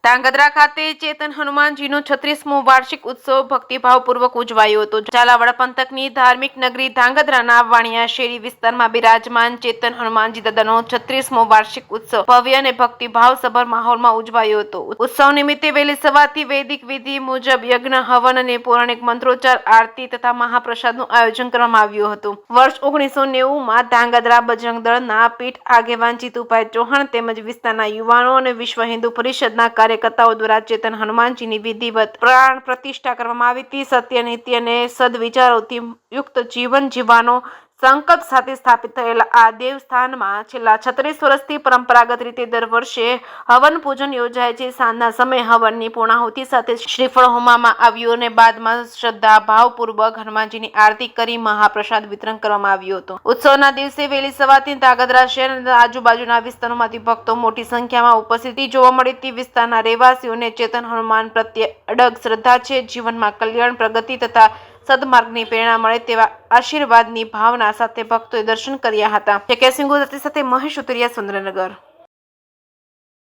ધાંગધ્રા ખાતે ચેતન હનુમાનજીનો 36મો વાર્ષિક ઉત્સવ ભક્તિભાવપૂર્વક ઉજવાયો હતો। ઝાલાવાડ પંથકની ધાર્મિક નગરી ધાંગધ્રાના વાણિયા શેરી વિસ્તારમાં બિરાજમાન ચેતન હનુમાનજી દાદાનો 36મો વાર્ષિક ઉત્સવ ભવ્ય અને ભક્તિભાવસભર માહોલમાં ઉજવાયો હતો। ઉત્સવ નિમિત્તે વહેલી સવારથી વૈદિક વિધિ મુજબ યજ્ઞ, હવન અને પૌરાણિક મંત્રોચ્ચાર, આરતી તથા મહાપ્રસાદનું આયોજન કરવામાં આવ્યું હતું। વર્ષ 1990માં ધાંગધ્રા બજરંગ દળના પીઠ આગેવાન જીતુભાઈ ચૌહાણ તેમજ વિસ્તારના યુવાનો અને વિશ્વ હિન્દુ પરિષદના કાર્યકર્તાઓ દ્વારા ચેતન હનુમાનજીની વિધિવત પ્રાણ પ્રતિષ્ઠા કરવામાં આવી હતી। સત્ય, નીતિ અને સદવિચારોથી યુક્ત જીવન જીવવાનો સંકલ્પ સાથે સ્થાપિત થયેલા આ દેવસ્થાનમાં છેલ્લા 36 વર્ષથી પરંપરાગત રીતે દર વર્ષે હવન પૂજન યોજાય છે। સાંજના સમયે હવનની પૂર્ણાહુતિ સાથે શ્રીફળ હોમવામાં આવ્યું અને બાદમાં શ્રદ્ધાભાવપૂર્વક હનુમાનજીની આરતી કરી મહાપ્રસાદ વિતરણ કરવામાં આવ્યું હતું। ઉત્સવના દિવસે વહેલી સવારથી ધાંગધ્રા શહેર અને આજુબાજુના વિસ્તારોમાંથી ભક્તો મોટી સંખ્યામાં ઉપસ્થિત જોવા મળી હતી। વિસ્તારના રહેવાસીઓને ચેતન હનુમાન પ્રત્યે અડગ શ્રદ્ધા છે। જીવનમાં કલ્યાણ, પ્રગતિ તથા સદમાર્ગની પ્રેરણા મળે તેવા આશીર્વાદની ભાવના સાથે ભક્તોએ દર્શન કર્યા હતા। જગ્યા સિંહ ગુજરાતી સાથે મહેશ ઉતરિયા, સુરેન્દ્રનગર।